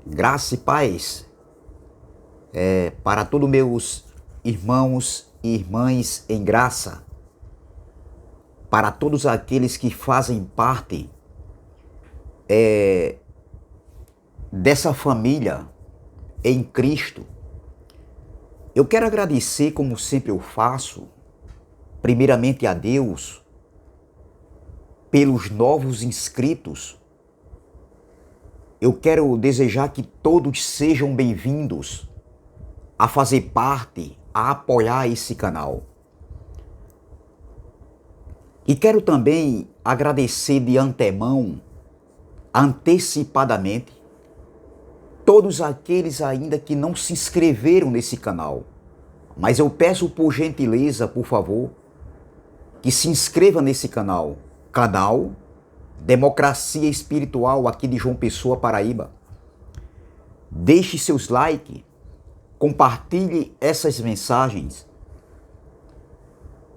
Graça e paz para todos meus irmãos e irmãs em graça, para todos aqueles que fazem parte dessa família em Cristo. Eu quero agradecer, como sempre eu faço, primeiramente a Deus pelos novos inscritos. Eu quero desejar que todos sejam bem-vindos a fazer parte, a apoiar esse canal. E quero também agradecer de antemão, antecipadamente, todos aqueles ainda que não se inscreveram nesse canal. Mas eu peço por gentileza, por favor, que se inscreva nesse canal. Canal Democracia Espiritual aqui de João Pessoa, Paraíba. Deixe seus likes, compartilhe essas mensagens,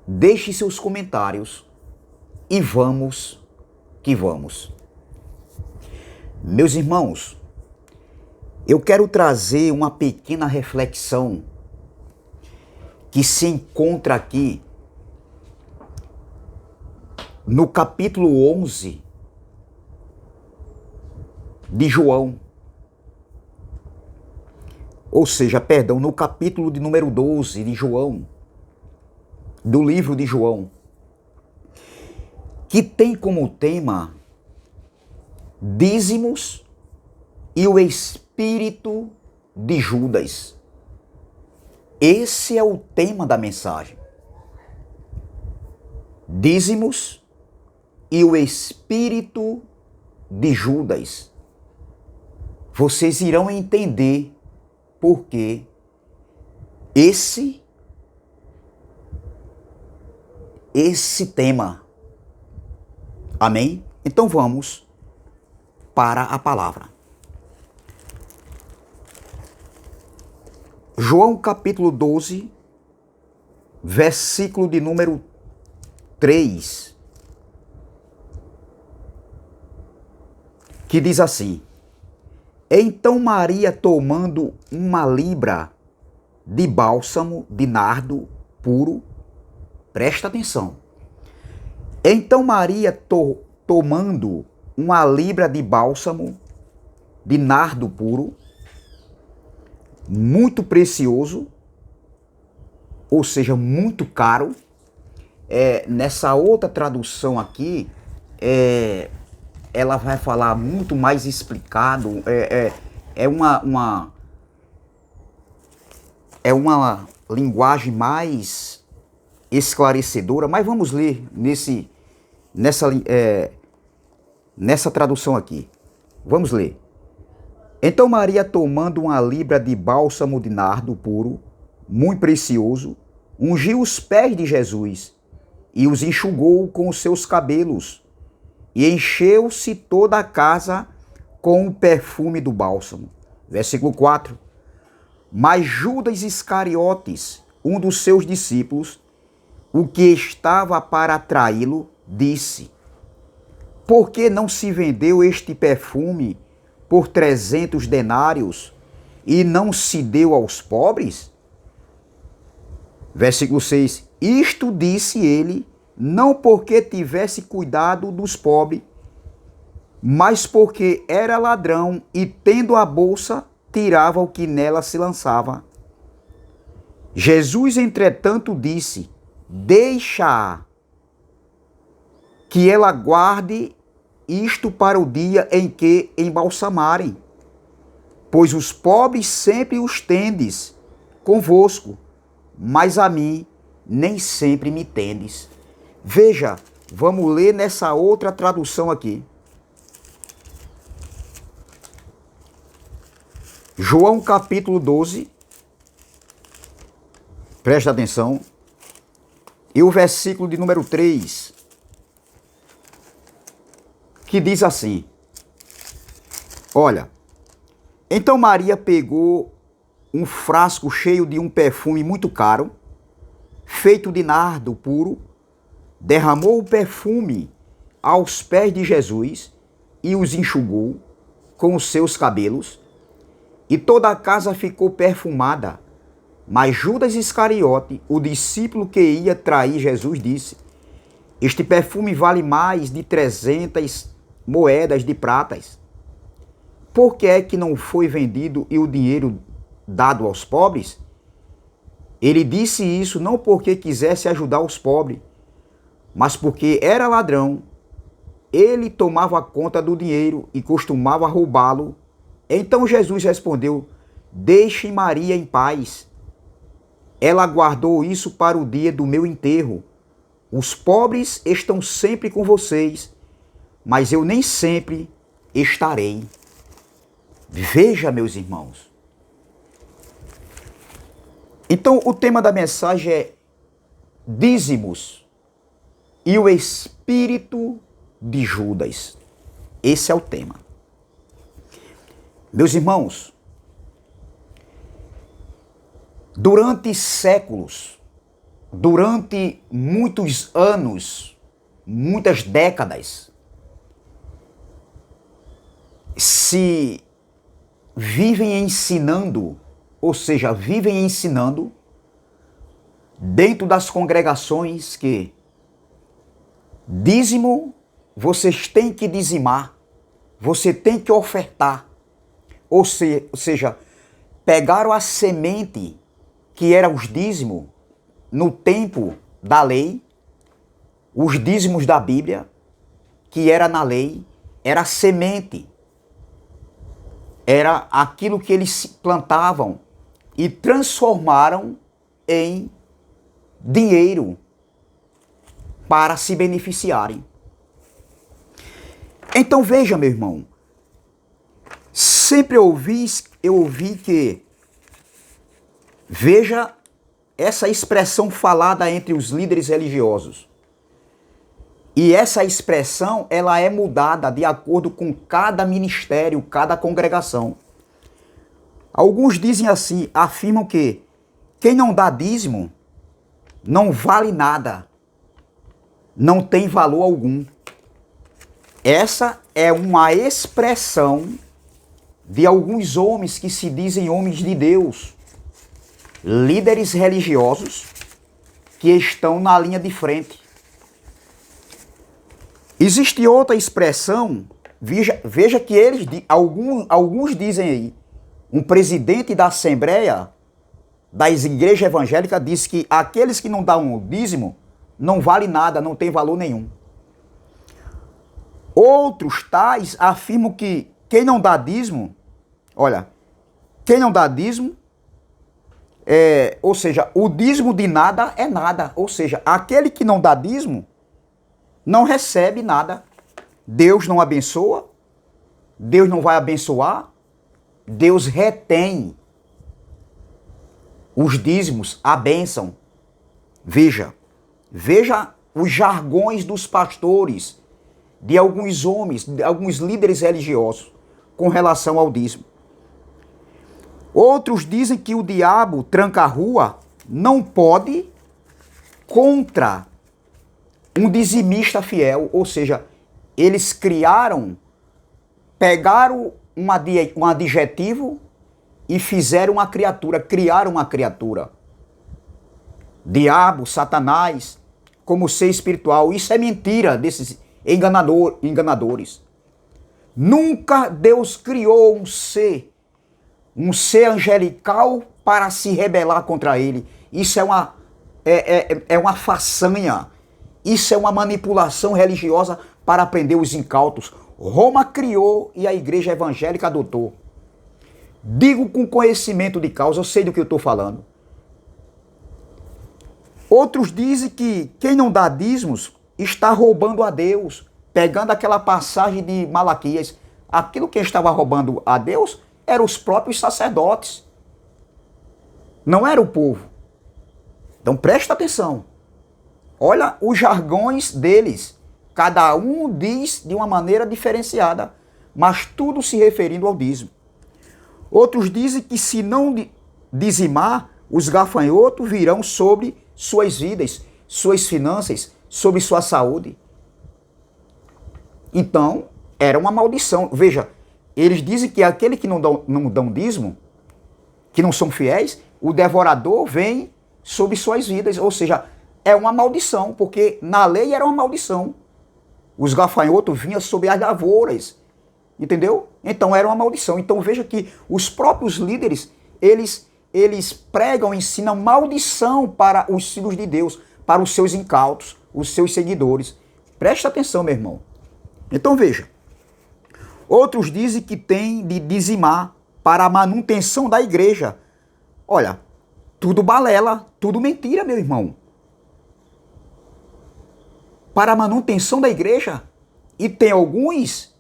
deixe seus comentários e vamos que vamos. Meus irmãos, eu quero trazer uma pequena reflexão que se encontra aqui no capítulo 11 de João. Ou seja, perdão, no capítulo de número 12 de João, do livro de João, que tem como tema dízimos e o espírito de Judas. Esse é o tema da mensagem. Dízimos e o espírito de Judas. Vocês irão entender por que esse tema. Amém? Então vamos para a palavra. João capítulo 12, versículo de número 3, que diz assim: Então Maria, tomando uma libra de bálsamo de nardo puro, presta atenção. Então Maria, tomando uma libra de bálsamo de nardo puro, muito precioso, ou seja, muito caro. Nessa outra tradução aqui, ela vai falar muito mais explicado, é uma linguagem mais esclarecedora, mas vamos ler nessa tradução aqui. Vamos ler. Então Maria, tomando uma libra de bálsamo de nardo puro, muito precioso, ungiu os pés de Jesus e os enxugou com os seus cabelos, e encheu-se toda a casa com o perfume do bálsamo. Versículo 4. Mas Judas Iscariotes, um dos seus discípulos, o que estava para traí-lo, disse: Por que não se vendeu este perfume por 300 denários e não se deu aos pobres? Versículo 6. Isto disse ele, não porque tivesse cuidado dos pobres, mas porque era ladrão e, tendo a bolsa, tirava o que nela se lançava. Jesus, entretanto, disse: Deixa que ela guarde isto para o dia em que embalsamarem, pois os pobres sempre os tendes convosco, mas a mim nem sempre me tendes. Veja, vamos ler nessa outra tradução aqui. João capítulo 12, presta atenção, e o versículo de número 3, que diz assim: Olha, então Maria pegou um frasco cheio de um perfume muito caro, feito de nardo puro, derramou o perfume aos pés de Jesus e os enxugou com os seus cabelos, e toda a casa ficou perfumada. Mas Judas Iscariote, o discípulo que ia trair Jesus, disse: este perfume vale mais de 300 moedas de pratas. Por que é que não foi vendido e o dinheiro dado aos pobres? Ele disse isso não porque quisesse ajudar os pobres, mas porque era ladrão. Ele tomava conta do dinheiro e costumava roubá-lo. Então Jesus respondeu: deixe Maria em paz. Ela guardou isso para o dia do meu enterro. Os pobres estão sempre com vocês, mas eu nem sempre estarei. Veja, meus irmãos. Então, o tema da mensagem é dízimos e o espírito de Judas. Esse é o tema. Meus irmãos, durante séculos, durante muitos anos, muitas décadas, se vivem ensinando, ou seja, vivem ensinando dentro das congregações que dízimo vocês têm que dizimar, você tem que ofertar. Ou seja, pegaram a semente que era os dízimos no tempo da lei, os dízimos da Bíblia, que era na lei, era semente. Era aquilo que eles plantavam e transformaram em dinheiro para se beneficiarem. Então veja, meu irmão, sempre eu ouvi que, veja essa expressão falada entre os líderes religiosos. E essa expressão, ela é mudada de acordo com cada ministério, cada congregação. Alguns dizem assim, afirmam que quem não dá dízimo não vale nada, não tem valor algum. Essa é uma expressão de alguns homens que se dizem homens de Deus, líderes religiosos que estão na linha de frente. Existe outra expressão, veja que alguns dizem aí, um presidente da Assembleia das igrejas evangélicas disse que aqueles que não dão o dízimo não vale nada, não tem valor nenhum. Outros tais afirmam que quem não dá dízimo, olha, quem não dá dízimo, ou seja, o dízimo de nada é nada, ou seja, aquele que não dá dízimo não recebe nada. Deus não abençoa, Deus não vai abençoar, Deus retém os dízimos, a bênção. Veja os jargões dos pastores, de alguns homens, de alguns líderes religiosos com relação ao dízimo. Outros dizem que o diabo tranca a rua não pode contra um dizimista fiel, ou seja, eles pegaram um adjetivo e fizeram uma criatura, criaram uma criatura. Diabo, Satanás, como ser espiritual. Isso é mentira desses enganadores. Nunca Deus criou um ser angelical para se rebelar contra ele. Isso é uma façanha. Isso é uma manipulação religiosa para prender os incautos. Roma criou e a igreja evangélica adotou. Digo com conhecimento de causa, eu sei do que eu estou falando. Outros dizem que quem não dá dízimos está roubando a Deus, pegando aquela passagem de Malaquias. Aquilo que estava roubando a Deus eram os próprios sacerdotes. Não era o povo. Então presta atenção. Olha os jargões deles. Cada um diz de uma maneira diferenciada, mas tudo se referindo ao dízimo. Outros dizem que se não dizimar, os gafanhotos virão sobre suas vidas, suas finanças, sobre sua saúde. Então, era uma maldição. Veja, eles dizem que aquele que não dão dízimo que não são fiéis, o devorador vem sobre suas vidas. Ou seja, é uma maldição, porque na lei era uma maldição. Os gafanhotos vinham sobre as lavouras, entendeu? Então era uma maldição. Então veja que os próprios líderes, eles pregam, ensinam maldição para os filhos de Deus, para os seus incautos, os seus seguidores. Presta atenção, meu irmão. Então veja, outros dizem que tem de dizimar para a manutenção da igreja. Olha, tudo balela, tudo mentira, meu irmão. Para a manutenção da igreja. E tem alguns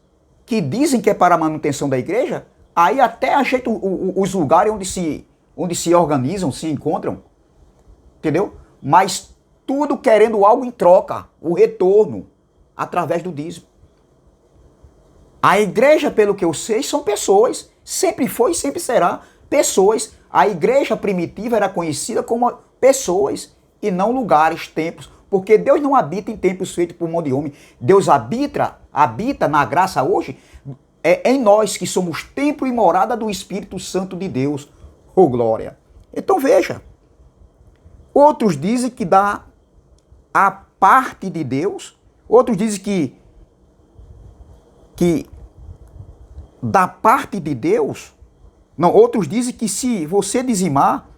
que dizem que é para a manutenção da igreja, aí até ajeitam os lugares onde se organizam, se encontram. Entendeu? Mas tudo querendo algo em troca, o retorno, através do dízimo. A igreja, pelo que eu sei, são pessoas. Sempre foi e sempre será pessoas. A igreja primitiva era conhecida como pessoas e não lugares, templos. Porque Deus não habita em templos feitos por mão de homem. Deus habita na graça hoje em nós, que somos templo e morada do Espírito Santo de Deus. Oh, glória! Então veja. Outros dizem que dá a parte de Deus. Outros dizem que da parte de Deus. Não, outros dizem que se você dizimar,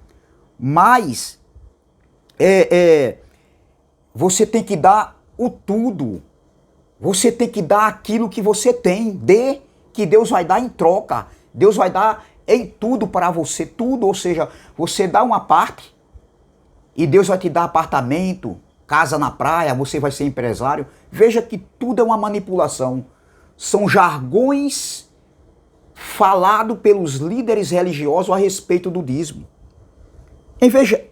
mais você tem que dar o tudo. Você tem que dar aquilo que você tem. Dê, que Deus vai dar em troca. Deus vai dar em tudo para você. Tudo, ou seja, você dá uma parte e Deus vai te dar apartamento, casa na praia, você vai ser empresário. Veja que tudo é uma manipulação. São jargões falados pelos líderes religiosos a respeito do dízimo.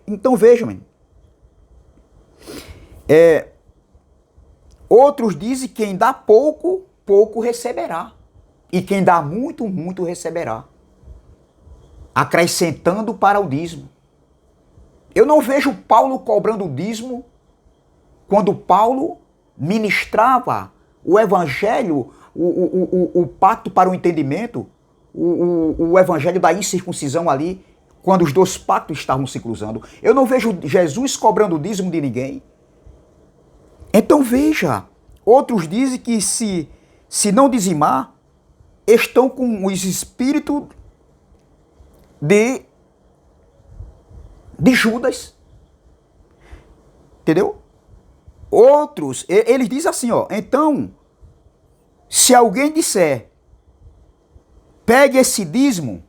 Então vejam, outros dizem que quem dá pouco, pouco receberá. E quem dá muito, muito receberá. Acrescentando para o dízimo. Eu não vejo Paulo cobrando dízimo quando Paulo ministrava o evangelho, o pacto para o entendimento, o evangelho da incircuncisão ali, quando os dois pactos estavam se cruzando. Eu não vejo Jesus cobrando dízimo de ninguém. Então veja, outros dizem que se não dizimar, estão com os espíritos de Judas. Entendeu? Outros, eles dizem assim, ó, então, se alguém disser, pegue esse dízimo,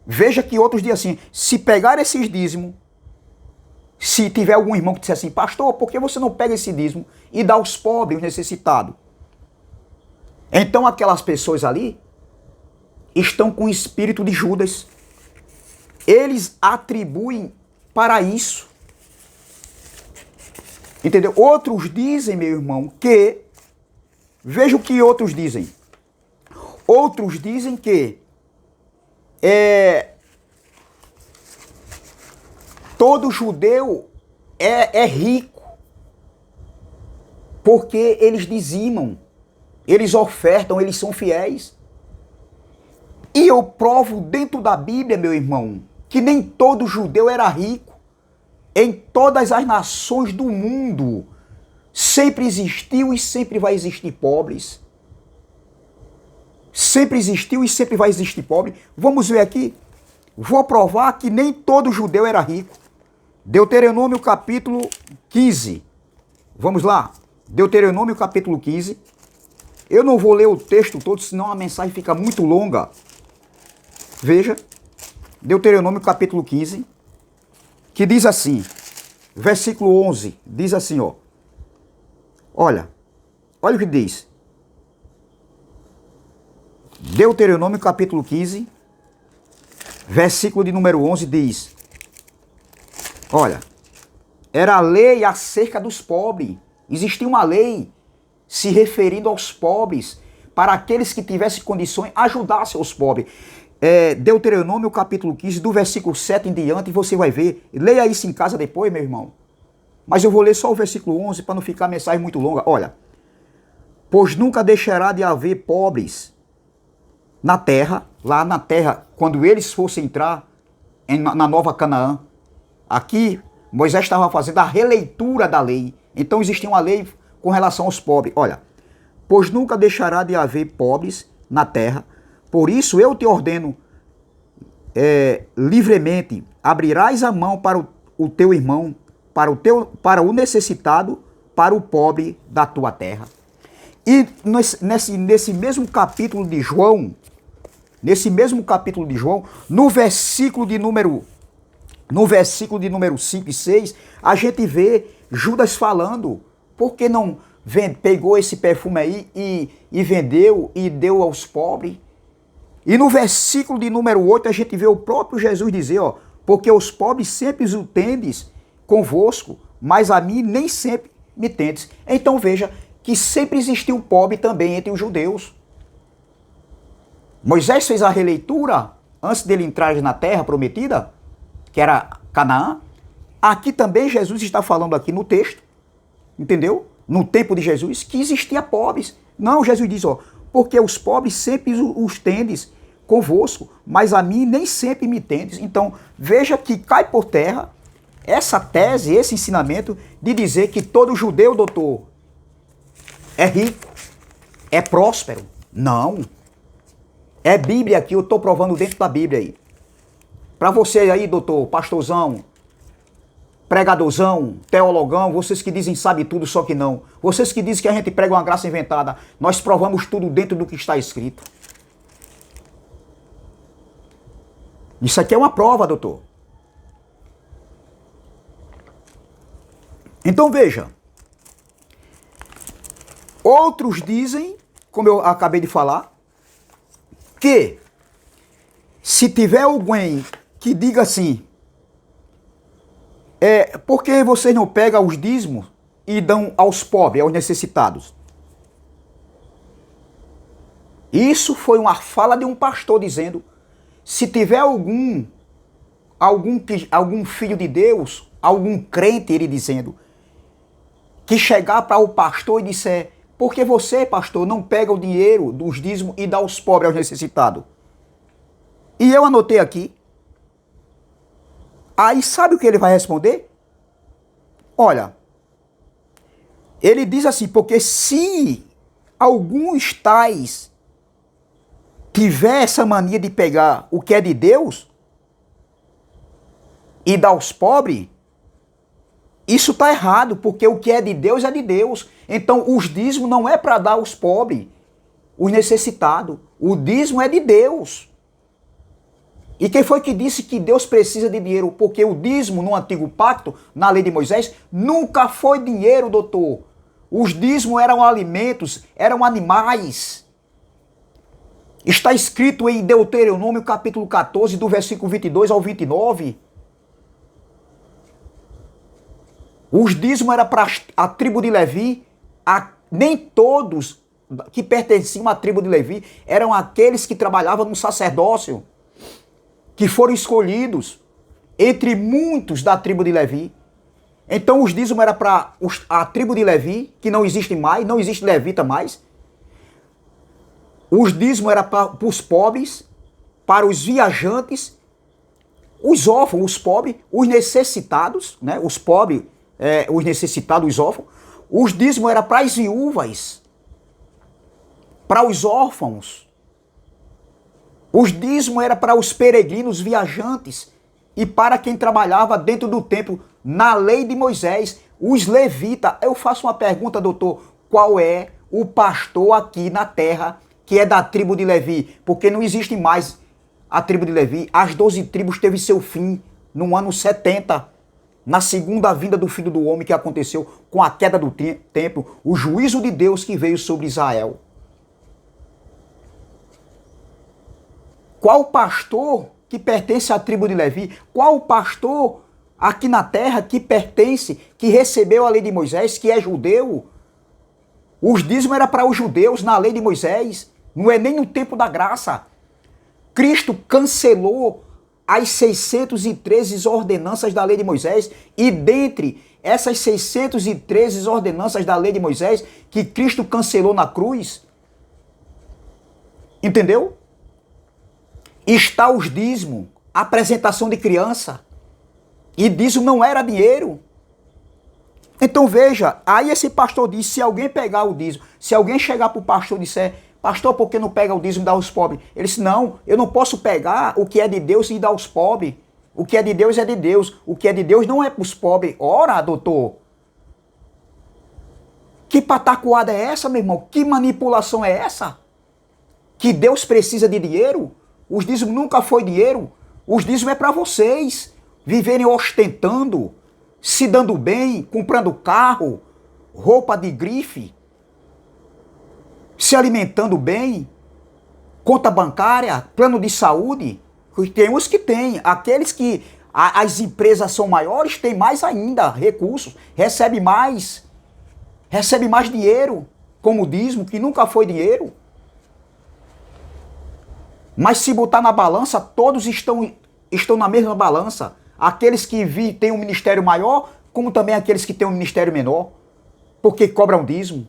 veja que outros dizem assim, se pegar esses dízimos, se tiver algum irmão que disser assim, pastor, por que você não pega esse dízimo e dá aos pobres, aos necessitados? Então aquelas pessoas ali estão com o espírito de Judas. Eles atribuem para isso. Entendeu? Outros dizem, meu irmão, que... Veja o que outros dizem. Outros dizem que todo judeu é rico, porque eles dizimam, eles ofertam, eles são fiéis. E eu provo dentro da Bíblia, meu irmão, que nem todo judeu era rico. Em todas as nações do mundo sempre existiu e sempre vai existir pobres. Sempre existiu e sempre vai existir pobre. Vamos ver aqui. Vou provar que nem todo judeu era rico. Deuteronômio capítulo 15. Vamos lá. Deuteronômio capítulo 15. Eu não vou ler o texto todo, senão a mensagem fica muito longa. Veja. Deuteronômio capítulo 15. Que diz assim. Versículo 11. Diz assim, ó. Olha o que diz. Deuteronômio capítulo 15, versículo de número 11 diz, olha, era a lei acerca dos pobres. Existia uma lei se referindo aos pobres, para aqueles que tivessem condições, ajudassem os pobres. Deuteronômio capítulo 15, do versículo 7 em diante, você vai ver. Leia isso em casa depois, meu irmão. Mas eu vou ler só o versículo 11 para não ficar a mensagem muito longa. Olha, pois nunca deixará de haver pobres na terra, lá na terra, quando eles fossem entrar na Nova Canaã. Aqui, Moisés estava fazendo a releitura da lei. Então existia uma lei com relação aos pobres. Olha, pois nunca deixará de haver pobres na terra, por isso eu te ordeno livremente, abrirás a mão para o teu irmão, para o necessitado, para o pobre da tua terra. E nesse mesmo capítulo de João, no versículo de número 5 e 6, a gente vê Judas falando, por que não pegou esse perfume aí e vendeu e deu aos pobres? E no versículo de número 8 a gente vê o próprio Jesus dizer, ó, porque os pobres sempre os tendes convosco, mas a mim nem sempre me tendes. Então veja que sempre existiu pobre também entre os judeus. Moisés fez a releitura antes dele entrar na terra prometida, que era Canaã. Aqui também Jesus está falando aqui no texto, entendeu? No tempo de Jesus, que existia pobres. Não, Jesus diz, ó, porque os pobres sempre os tendes convosco, mas a mim nem sempre me tendes. Então, veja que cai por terra essa tese, esse ensinamento de dizer que todo judeu, doutor, é rico, é próspero. Não. É Bíblia aqui, eu estou provando dentro da Bíblia aí. Para você aí, doutor, pastorzão, pregadorzão, teologão, vocês que dizem sabe tudo, só que não. Vocês que dizem que a gente prega uma graça inventada, nós provamos tudo dentro do que está escrito. Isso aqui é uma prova, doutor. Então veja, outros dizem, como eu acabei de falar, que se tiver alguém que diga assim, por que vocês não pegam os dízimos e dão aos pobres, aos necessitados? Isso foi uma fala de um pastor dizendo, se tiver algum filho de Deus, algum crente, ele dizendo, que chegar para o pastor e disser, por que você, pastor, não pega o dinheiro dos dízimos e dá aos pobres, aos necessitados? E eu anotei aqui. Aí sabe o que ele vai responder? Olha, ele diz assim, porque se alguns tais tiver essa mania de pegar o que é de Deus e dar aos pobres, isso está errado, porque o que é de Deus é de Deus. Então os dízimos não é para dar aos pobres, os necessitados. O dízimo é de Deus. E quem foi que disse que Deus precisa de dinheiro? Porque o dízimo no Antigo Pacto, na lei de Moisés, nunca foi dinheiro, doutor. Os dízimos eram alimentos, eram animais. Está escrito em Deuteronômio capítulo 14, do versículo 22 ao 29. Os dízimos eram para a tribo de Levi. Nem todos que pertenciam à tribo de Levi eram aqueles que trabalhavam no sacerdócio, que foram escolhidos entre muitos da tribo de Levi. Então os dízimos eram para a tribo de Levi, que não existe mais, não existe levita mais. Os dízimos eram para os pobres, para os viajantes, os órfãos, os pobres, os necessitados, né? Os pobres, os necessitados, os órfãos. Os dízimos eram para as viúvas, para os órfãos. Os dízimos eram para os peregrinos viajantes e para quem trabalhava dentro do templo, na lei de Moisés, os levitas. Eu faço uma pergunta, doutor, qual é o pastor aqui na terra que é da tribo de Levi? Porque não existe mais a tribo de Levi. As 12 tribos teve seu fim no ano 70, na segunda vinda do Filho do Homem, que aconteceu com a queda do templo, o juízo de Deus que veio sobre Israel. Qual pastor que pertence à tribo de Levi? Qual pastor aqui na terra que pertence, que recebeu a lei de Moisés, que é judeu? Os dízimos era para os judeus na lei de Moisés, não é nem no tempo da graça. Cristo cancelou as 613 ordenanças da lei de Moisés, e dentre essas 613 ordenanças da lei de Moisés que Cristo cancelou na cruz, entendeu? Está os dízimos, apresentação de criança. E dízimo não era dinheiro. Então veja, aí esse pastor diz, se alguém pegar o dízimo, se alguém chegar para o pastor e disser, pastor, por que não pega o dízimo e dá aos pobres? Ele disse, não, eu não posso pegar o que é de Deus e dar aos pobres. O que é de Deus é de Deus. O que é de Deus não é para os pobres. Ora, doutor. Que patacoada é essa, meu irmão? Que manipulação é essa? Que Deus precisa de dinheiro? Os dízimos nunca foi dinheiro. Os dízimos é para vocês viverem ostentando, se dando bem, comprando carro, roupa de grife, se alimentando bem, conta bancária, plano de saúde. Tem uns que têm. Aqueles que as empresas são maiores têm mais ainda recursos, recebe mais dinheiro, como dízimo, que nunca foi dinheiro. Mas se botar na balança, todos estão na mesma balança. Aqueles que têm um ministério maior, como também aqueles que têm um ministério menor, porque cobram dízimo.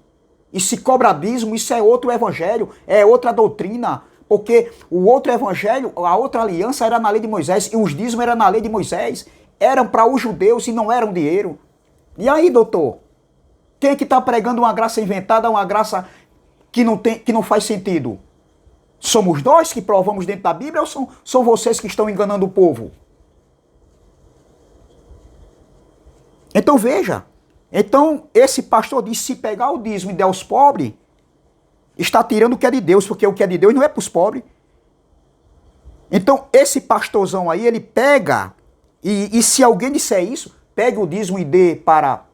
E se cobra dízimo, isso é outro evangelho, é outra doutrina, porque o outro evangelho, a outra aliança era na lei de Moisés, e os dízimos eram na lei de Moisés, eram para os judeus e não eram dinheiro. E aí, doutor? Quem é que está pregando uma graça inventada, uma graça que não faz sentido? Somos nós que provamos dentro da Bíblia ou são vocês que estão enganando o povo? Então veja, esse pastor diz, se pegar o dízimo e der aos pobres, está tirando o que é de Deus, porque o que é de Deus não é para os pobres. Então esse pastorzão aí, ele pega, e se alguém disser isso, pegue o dízimo e dê para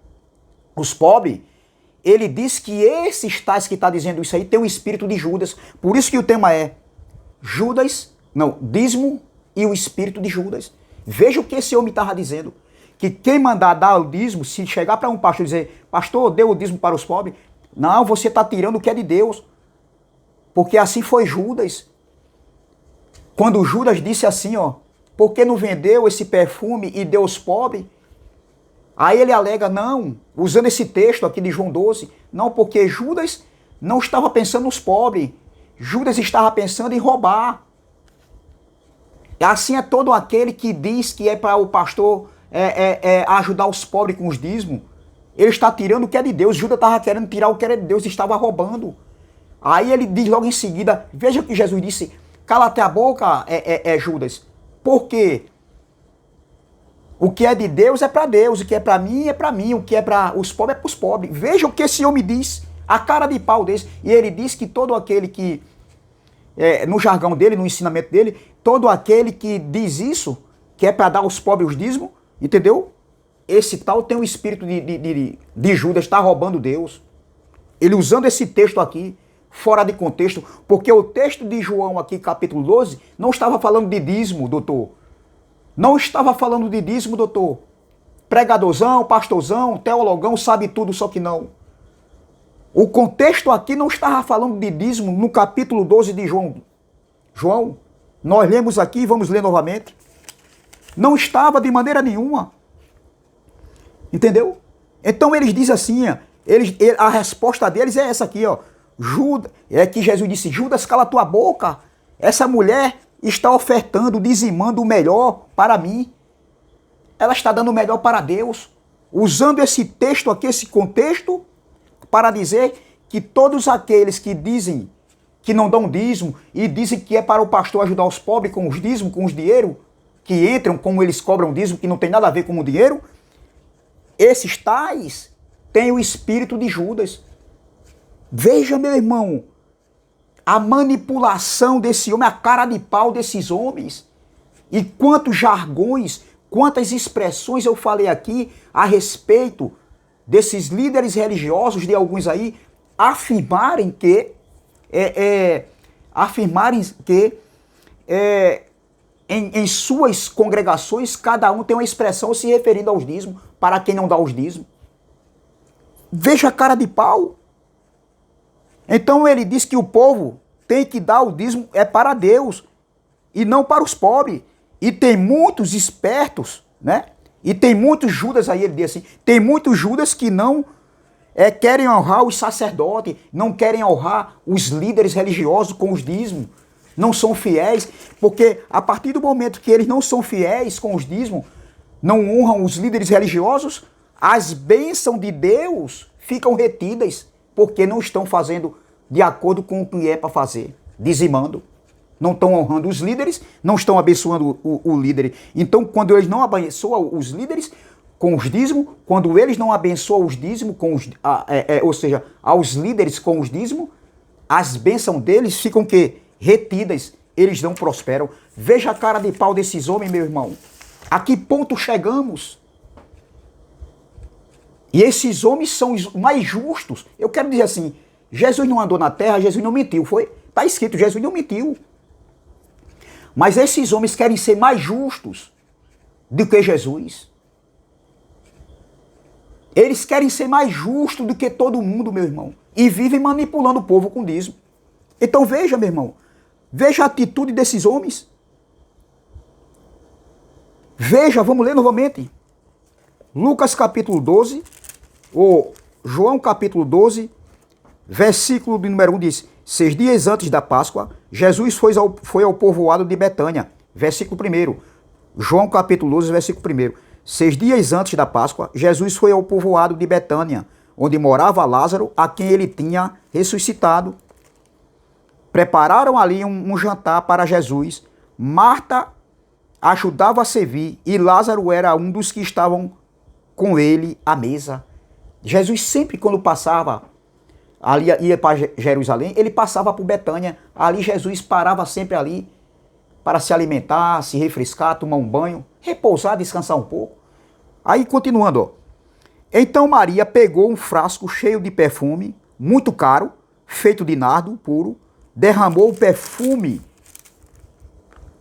os pobres, ele diz que esses tais que está dizendo isso aí tem o espírito de Judas. Por isso que o tema é dízimo e o espírito de Judas. Veja o que esse homem estava dizendo. Que quem mandar dar o dízimo, se chegar para um pastor e dizer, pastor, dê o dízimo para os pobres, não, você está tirando o que é de Deus. Porque assim foi Judas. Quando Judas disse assim, ó, por que não vendeu esse perfume e deu aos pobres? Aí ele alega, não, usando esse texto aqui de João 12, não, porque Judas não estava pensando nos pobres, Judas estava pensando em roubar. Assim é todo aquele que diz que é para o pastor ajudar os pobres com os dízimos. Ele está tirando o que é de Deus. Judas estava querendo tirar o que era de Deus e estava roubando. Aí ele diz logo em seguida, veja o que Jesus disse, cala-te a boca, Judas. Por quê? O que é de Deus é para Deus, o que é para mim, o que é para os pobres é para os pobres. Veja o que esse homem diz, a cara de pau desse. E ele diz que todo aquele que, no jargão dele, no ensinamento dele, todo aquele que diz isso, que é para dar aos pobres os dízimos, entendeu? Esse tal tem o espírito de Judas, está roubando Deus. Ele usando esse texto aqui, fora de contexto, porque o texto de João aqui, capítulo 12, não estava falando de dízimo, doutor. Não estava falando de dízimo, doutor. Pregadorzão, pastorzão, teologão, sabe tudo, só que não. O contexto aqui não estava falando de dízimo no capítulo 12 de João. João, nós lemos aqui, vamos ler novamente. Não estava de maneira nenhuma. Entendeu? Então eles dizem assim, a resposta deles é essa aqui, ó. Judas, é que Jesus disse, Judas, cala tua boca. Essa mulher está ofertando, dizimando o melhor para mim. Ela está dando o melhor para Deus. Usando esse texto aqui, esse contexto, para dizer que todos aqueles que dizem que não dão dízimo e dizem que é para o pastor ajudar os pobres com os dízimos, com os dinheiro, que entram como eles cobram dízimo, que não tem nada a ver com o dinheiro, esses tais têm o espírito de Judas. Veja, meu irmão, a manipulação desse homem, a cara de pau desses homens. E quantos jargões, quantas expressões eu falei aqui a respeito desses líderes religiosos, de alguns aí, afirmarem que em suas congregações, cada um tem uma expressão se referindo aos dízimos, para quem não dá os dízimos. Veja a cara de pau. Então ele diz que o povo tem que dar o dízimo para Deus e não para os pobres. E tem muitos espertos, né? E tem muitos Judas aí, ele diz assim, tem muitos Judas que não querem honrar os sacerdotes, não querem honrar os líderes religiosos com os dízimos. não são fiéis, porque a partir do momento que eles não são fiéis com os dízimos, não honram os líderes religiosos, as bênçãos de Deus ficam retidas, porque não estão fazendo de acordo com o que é para fazer, dizimando. Não estão honrando os líderes, não estão abençoando o líder. Então, quando eles não abençoam os líderes com os dízimos, quando eles não abençoam os dízimos, ou seja, aos líderes com os dízimos, as bênçãos deles ficam que retidas, eles não prosperam. Veja a cara de pau desses homens, meu irmão. A que ponto chegamos? E esses homens são os mais justos. Eu quero dizer assim, Jesus não andou na terra, Jesus não mentiu, foi? Está escrito, Jesus não mentiu. Mas esses homens querem ser mais justos do que Jesus. Eles querem ser mais justos do que todo mundo, meu irmão. E vivem manipulando o povo com dízimo. Então veja, meu irmão. Veja a atitude desses homens. Veja, vamos ler novamente. Lucas capítulo 12, ou João capítulo 12, versículo de número 1 diz: 6 dias antes da Páscoa, Jesus foi ao povoado de Betânia. Versículo 1. João capítulo 12, versículo 1. 6 dias antes da Páscoa, Jesus foi ao povoado de Betânia, onde morava Lázaro, a quem ele tinha ressuscitado. Prepararam ali um jantar para Jesus. Marta ajudava a servir e Lázaro era um dos que estavam com ele à mesa. Jesus sempre, quando passava, ali ia para Jerusalém, ele passava por Betânia. Ali Jesus parava sempre ali para se alimentar, se refrescar, tomar um banho, repousar, descansar um pouco. Aí continuando, ó. Então Maria pegou um frasco cheio de perfume, muito caro, feito de nardo puro, derramou o perfume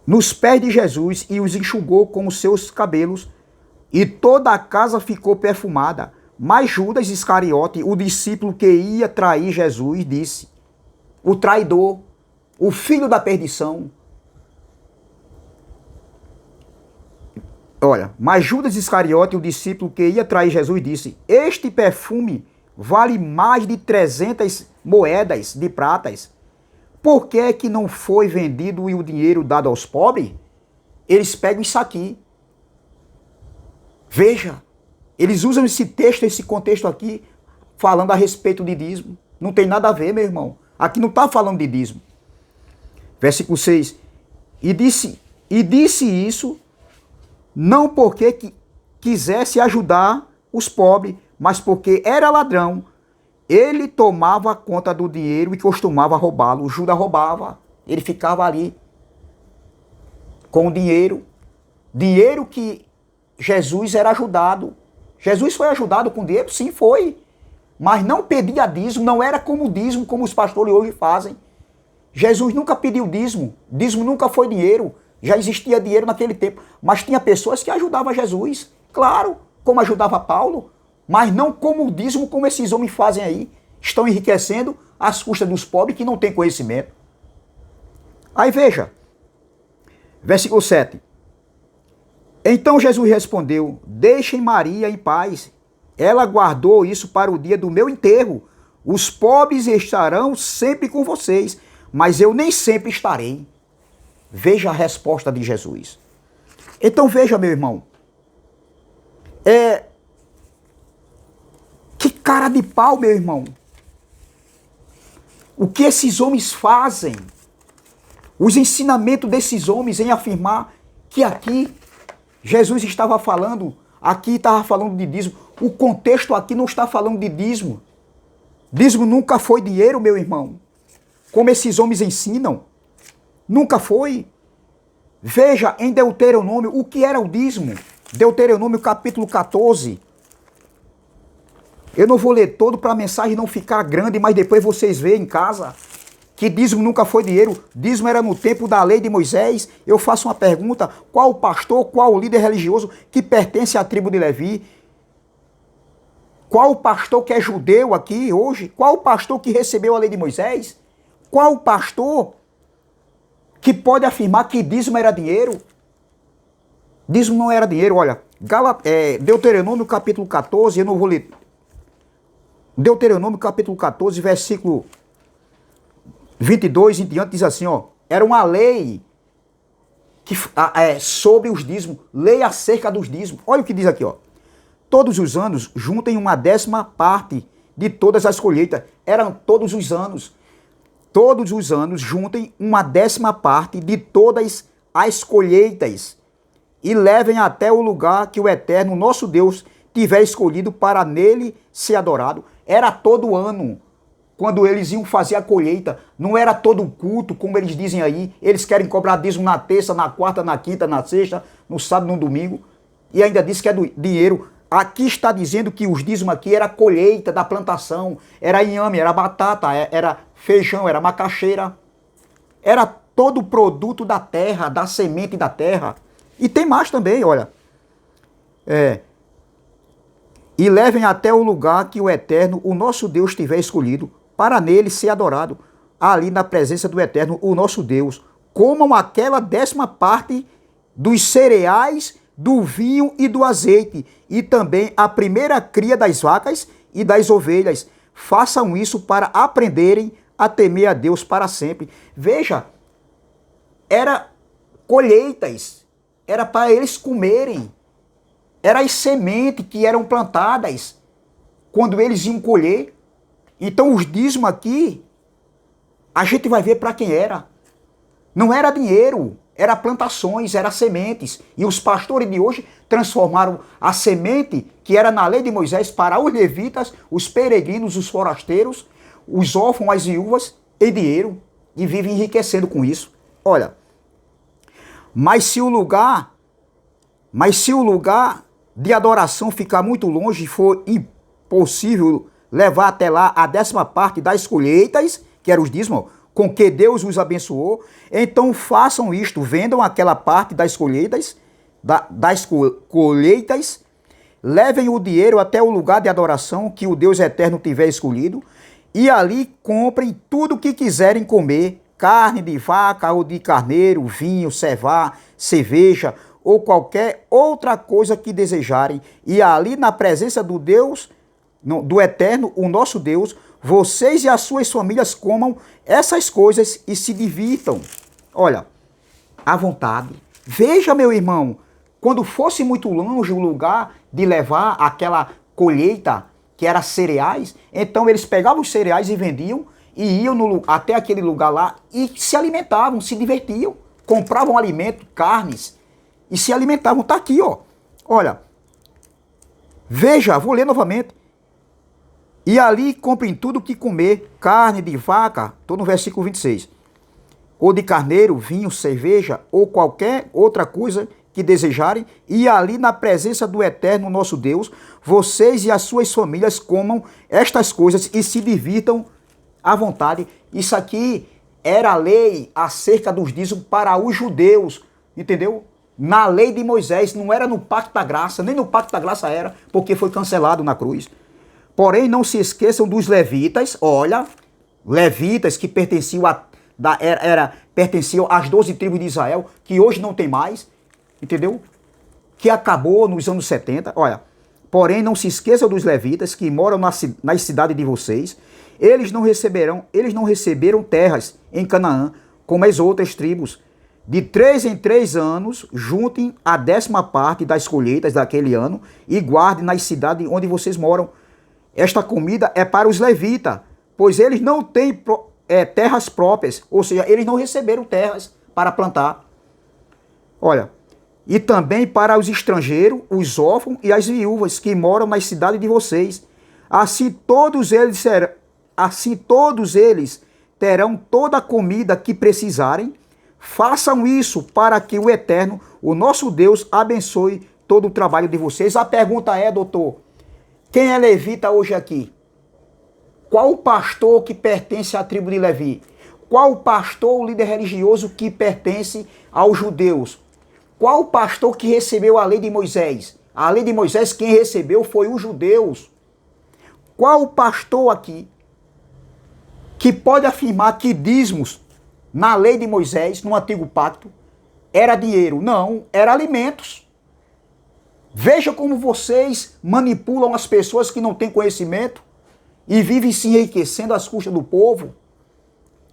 nos pés de Jesus e os enxugou com os seus cabelos, e toda a casa ficou perfumada. Mas Judas Iscariote, o discípulo que ia trair Jesus, disse: o traidor, o filho da perdição. Olha, mas Judas Iscariote, o discípulo que ia trair Jesus, disse: este perfume vale mais de 300 moedas de pratas. Por que é que não foi vendido e o dinheiro dado aos pobres? Eles pegam isso aqui. Veja, eles usam esse texto, esse contexto aqui, falando a respeito de dízimo. Não tem nada a ver, meu irmão. Aqui não está falando de dízimo. Versículo 6. E disse isso não porque quisesse ajudar os pobres, mas porque era ladrão. Ele tomava conta do dinheiro e costumava roubá-lo. O Judas roubava. Ele ficava ali com o dinheiro. Dinheiro que Jesus era ajudado. Jesus foi ajudado com dinheiro? Sim, foi. Mas não pedia dízimo, não era como dízimo, como os pastores hoje fazem. Jesus nunca pediu dízimo. Dízimo nunca foi dinheiro. Já existia dinheiro naquele tempo. Mas tinha pessoas que ajudavam Jesus. Claro, como ajudava Paulo. Mas não como o dízimo, como esses homens fazem aí. Estão enriquecendo às custas dos pobres que não têm conhecimento. Aí veja. Versículo 7. Então Jesus respondeu: deixem Maria em paz. Ela guardou isso para o dia do meu enterro. Os pobres estarão sempre com vocês, mas eu nem sempre estarei. Veja a resposta de Jesus. Então veja, meu irmão. Que cara de pau, meu irmão. O que esses homens fazem? Os ensinamentos desses homens em afirmar que aqui Jesus estava falando, aqui estava falando de dízimo. O contexto aqui não está falando de dízimo. Dízimo nunca foi dinheiro, meu irmão. Como esses homens ensinam. Nunca foi. Veja em Deuteronômio o que era o dízimo. Deuteronômio capítulo 14. Eu não vou ler todo para a mensagem não ficar grande, mas depois vocês veem em casa que dízimo nunca foi dinheiro. Dízimo era no tempo da lei de Moisés. Eu faço uma pergunta: qual o pastor, qual o líder religioso que pertence à tribo de Levi? Qual o pastor que é judeu aqui hoje? Qual o pastor que recebeu a lei de Moisés? Qual o pastor que pode afirmar que dízimo era dinheiro? Dízimo não era dinheiro. Olha, Deuteronômio capítulo 14, eu não vou ler. Deuteronômio capítulo 14, versículo 22 em diante, diz assim, ó: Era uma lei sobre os dízimos, lei acerca dos dízimos. Olha o que diz aqui, ó. Todos os anos juntem uma 10ª parte de todas as colheitas. Eram todos os anos. Todos os anos juntem uma 10ª parte de todas as colheitas e levem até o lugar que o Eterno, nosso Deus, tiver escolhido para nele ser adorado. Era todo ano, quando eles iam fazer a colheita. Não era todo culto, como eles dizem aí. Eles querem cobrar dízimo na terça, na quarta, na quinta, na sexta, no sábado, no domingo. E ainda diz que é do dinheiro. Aqui está dizendo que os dízimos aqui era a colheita da plantação. Era inhame, era batata, era feijão, era macaxeira. Era todo o produto da terra, da semente da terra. E tem mais também, olha. E levem até o lugar que o Eterno, o nosso Deus, tiver escolhido, para nele ser adorado, ali na presença do Eterno, o nosso Deus. Comam aquela 10ª parte dos cereais, do vinho e do azeite, e também a primeira cria das vacas e das ovelhas. Façam isso para aprenderem a temer a Deus para sempre. Veja, era colheitas, era para eles comerem. Eram as sementes que eram plantadas quando eles iam colher. Então os dízimos aqui, a gente vai ver para quem era. Não era dinheiro, era plantações, era sementes. E os pastores de hoje transformaram a semente que era na lei de Moisés para os levitas, os peregrinos, os forasteiros, os órfãos, as viúvas, em dinheiro. E vivem enriquecendo com isso. Olha, mas se o lugar de adoração ficar muito longe e for impossível levar até lá a 10ª parte das colheitas, que eram os dízimos, com que Deus os abençoou, então façam isto, vendam aquela parte das colheitas, levem o dinheiro até o lugar de adoração que o Deus eterno tiver escolhido, e ali comprem tudo o que quiserem comer, carne de vaca ou de carneiro, vinho, cevá, cerveja, ou qualquer outra coisa que desejarem, e ali na presença do Deus, do Eterno, o nosso Deus, vocês e as suas famílias comam essas coisas e se divirtam. Olha, à vontade. Veja, meu irmão, quando fosse muito longe o lugar de levar aquela colheita, que era cereais, então eles pegavam os cereais e vendiam, e iam até aquele lugar lá e se alimentavam, se divertiam, compravam alimento, carnes, e se alimentavam. Está aqui, ó. Olha, veja, vou ler novamente. E ali comprem tudo o que comer, carne de vaca, estou no versículo 26, ou de carneiro, vinho, cerveja, ou qualquer outra coisa que desejarem, e ali na presença do Eterno, nosso Deus, vocês e as suas famílias comam estas coisas e se divirtam à vontade. Isso aqui era a lei acerca dos dízimos para os judeus, entendeu? Na lei de Moisés, não era no Pacto da Graça, nem no Pacto da Graça era, porque foi cancelado na cruz. Porém, não se esqueçam dos levitas, olha, levitas que pertenciam às 12 tribos de Israel, que hoje não tem mais, entendeu? Que acabou nos anos 70, olha. Porém, não se esqueçam dos levitas que moram nas cidades de vocês. Eles não receberam terras em Canaã, como as outras tribos. De 3 em 3 anos, juntem a 10ª parte das colheitas daquele ano e guardem nas cidades onde vocês moram. Esta comida é para os levitas, pois eles não têm terras próprias, ou seja, eles não receberam terras para plantar. Olha, e também para os estrangeiros, os órfãos e as viúvas que moram nas cidades de vocês. Assim todos eles terão toda a comida que precisarem. Façam isso para que o Eterno, o nosso Deus, abençoe todo o trabalho de vocês. A pergunta é, doutor, quem é levita hoje aqui? Qual o pastor que pertence à tribo de Levi? Qual o pastor, o líder religioso que pertence aos judeus? Qual o pastor que recebeu a lei de Moisés? A lei de Moisés quem recebeu foi os judeus. Qual o pastor aqui que pode afirmar que dízimos na lei de Moisés, no antigo pacto, era dinheiro? Não, era alimentos. Veja como vocês manipulam as pessoas que não têm conhecimento e vivem se enriquecendo às custas do povo.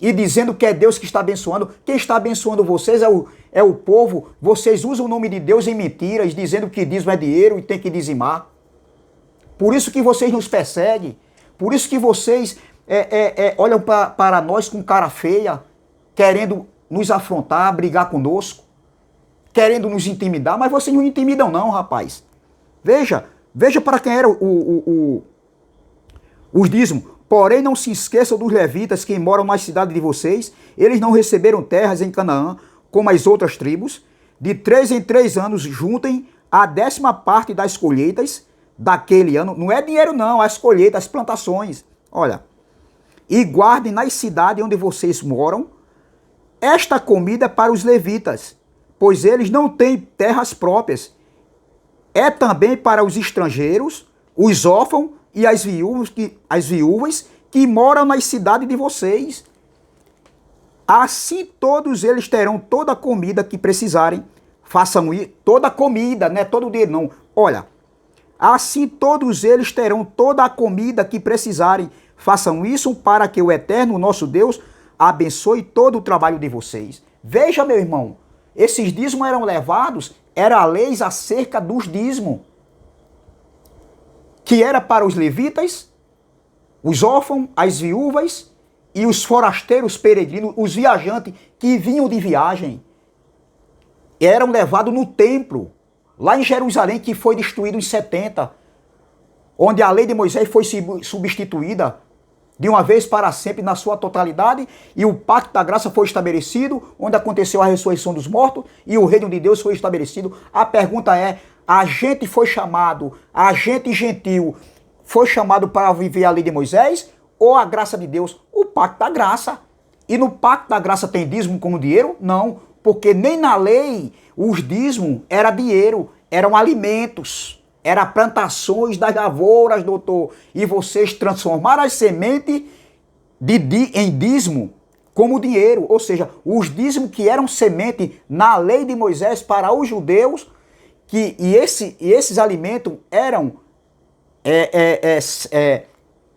e dizendo que é Deus que está abençoando. Quem está abençoando vocês é o povo. Vocês usam o nome de Deus em mentiras, dizendo que dízimo é dinheiro e tem que dizimar. Por isso que vocês nos perseguem. Por isso que vocês olham para nós com cara feia, querendo nos afrontar, brigar conosco, querendo nos intimidar, mas vocês não intimidam não, rapaz. Veja para quem era os dízimos. Porém, não se esqueçam dos levitas que moram na cidade de vocês. Eles não receberam terras em Canaã, como as outras tribos. De 3 em 3 anos, juntem a 10ª parte das colheitas daquele ano. Não é dinheiro não, as colheitas, as plantações. Olha, e guardem nas cidades onde vocês moram esta comida para os levitas, pois eles não têm terras próprias. É também para os estrangeiros, os órfãos e as viúvas que moram nas cidades de vocês. Assim todos eles terão toda a comida que precisarem. Façam isso, toda a comida, não é todo o dinheiro não. Olha, assim todos eles terão toda a comida que precisarem. Façam isso para que o Eterno, nosso Deus, abençoe todo o trabalho de vocês. Veja, meu irmão, esses dízimos eram levados, eram leis acerca dos dízimos, que era para os levitas, os órfãos, as viúvas e os forasteiros peregrinos, os viajantes que vinham de viagem. Eram levados no templo, lá em Jerusalém, que foi destruído em 70, onde a lei de Moisés foi substituída de uma vez para sempre na sua totalidade, e o pacto da graça foi estabelecido, onde aconteceu a ressurreição dos mortos, e o reino de Deus foi estabelecido. A pergunta é, a gente foi chamado, a gente gentil, foi chamado para viver a lei de Moisés, ou a graça de Deus? O pacto da graça. E no pacto da graça tem dízimo como dinheiro? Não, porque nem na lei os dízimos era dinheiro, eram alimentos. Era plantações das lavouras, doutor. E vocês transformaram as sementes em dízimo como dinheiro. Ou seja, os dízimos que eram semente na lei de Moisés para os judeus, e esses alimentos eram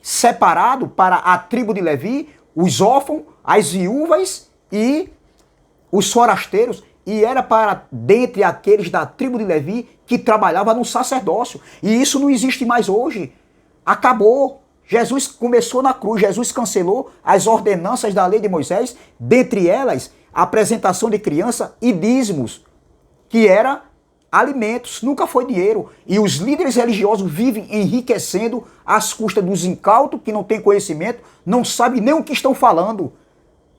separados para a tribo de Levi, os órfãos, as viúvas e os forasteiros. E era para dentre aqueles da tribo de Levi que trabalhava no sacerdócio. E isso não existe mais hoje. Acabou. Jesus começou na cruz. Jesus cancelou as ordenanças da lei de Moisés, dentre elas a apresentação de criança e dízimos, que era alimentos, nunca foi dinheiro. E os líderes religiosos vivem enriquecendo às custas dos incautos que não têm conhecimento, não sabem nem o que estão falando.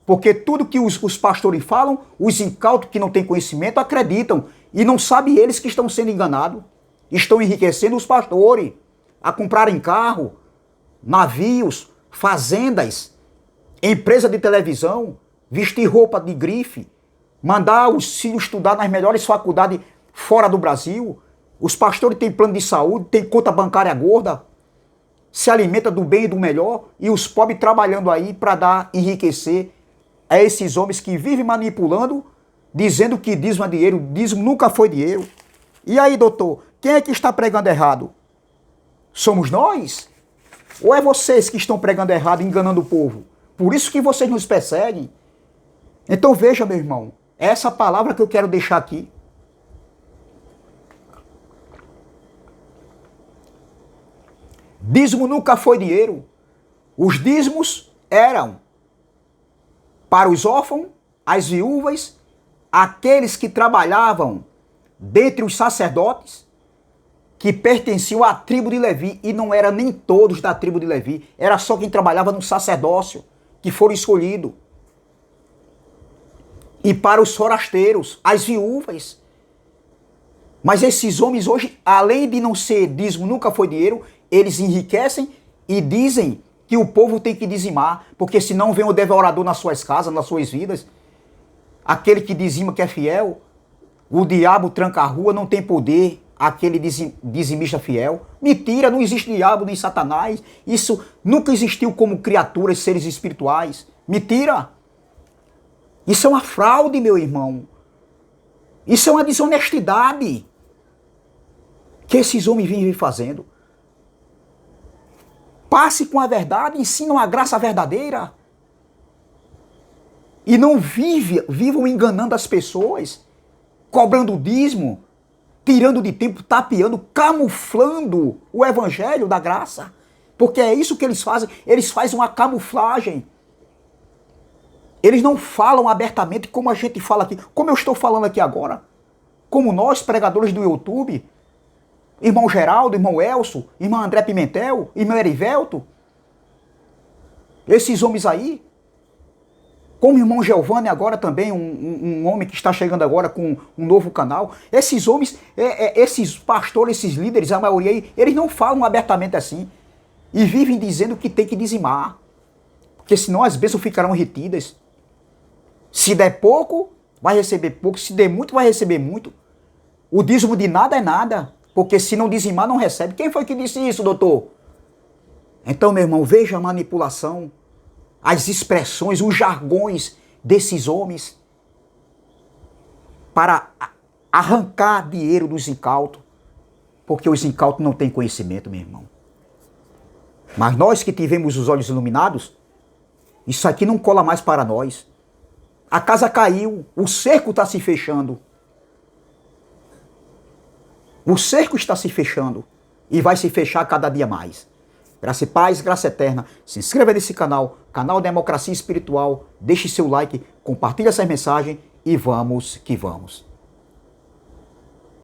Porque tudo que os pastores falam, os incautos que não têm conhecimento acreditam. E não sabem eles que estão sendo enganados. Estão enriquecendo os pastores a comprarem carro, navios, fazendas, empresa de televisão, vestir roupa de grife, mandar os filhos estudar nas melhores faculdades fora do Brasil. Os pastores têm plano de saúde, têm conta bancária gorda, se alimenta do bem e do melhor, e os pobres trabalhando aí para enriquecer a esses homens que vivem manipulando, dizendo que dízimo é dinheiro. Dízimo nunca foi dinheiro. E aí, doutor, quem é que está pregando errado? Somos nós? Ou é vocês que estão pregando errado, enganando o povo? Por isso que vocês nos perseguem. Então veja, meu irmão, essa palavra que eu quero deixar aqui. Dízimo nunca foi dinheiro. Os dízimos eram para os órfãos, as viúvas, aqueles que trabalhavam dentre os sacerdotes, que pertenciam à tribo de Levi, e não eram nem todos da tribo de Levi, era só quem trabalhava no sacerdócio, que foram escolhidos. E para os forasteiros, as viúvas. Mas esses homens hoje, além de não ser dízimo, nunca foi dinheiro, eles enriquecem e dizem que o povo tem que dizimar, porque senão vem o devorador nas suas casas, nas suas vidas. Aquele que dizima que é fiel, o diabo tranca a rua, não tem poder, aquele dizimista fiel. Mentira, não existe diabo nem Satanás. Isso nunca existiu como criaturas, seres espirituais. Mentira. Isso é uma fraude, meu irmão. Isso é uma desonestidade que esses homens vivem fazendo. Passe com a verdade, ensinam a graça verdadeira. E não vivam enganando as pessoas, cobrando dízimo, tirando de tempo, tapeando, camuflando o evangelho da graça. Porque é isso que eles fazem. Eles fazem uma camuflagem. Eles não falam abertamente como a gente fala aqui, como eu estou falando aqui agora. Como nós, pregadores do YouTube, irmão Geraldo, irmão Elcio, irmão André Pimentel, irmão Erivelto, esses homens aí, como o irmão Giovanni agora também, um homem que está chegando agora com um novo canal. Esses homens, esses pastores, esses líderes, a maioria aí, eles não falam abertamente assim. E vivem dizendo que tem que dizimar. Porque senão as bênçãos ficarão retidas. Se der pouco, vai receber pouco. Se der muito, vai receber muito. O dízimo de nada é nada. Porque se não dizimar, não recebe. Quem foi que disse isso, doutor? Então, meu irmão, veja a manipulação, as expressões, os jargões desses homens para arrancar dinheiro dos incautos, porque os incautos não têm conhecimento, meu irmão. Mas nós que tivemos os olhos iluminados, isso aqui não cola mais para nós. A casa caiu, o cerco está se fechando. O cerco está se fechando e vai se fechar cada dia mais. Graça e paz, graça eterna. Se inscreva nesse canal, canal Democracia Espiritual. Deixe seu like, compartilhe essa mensagem e vamos que vamos.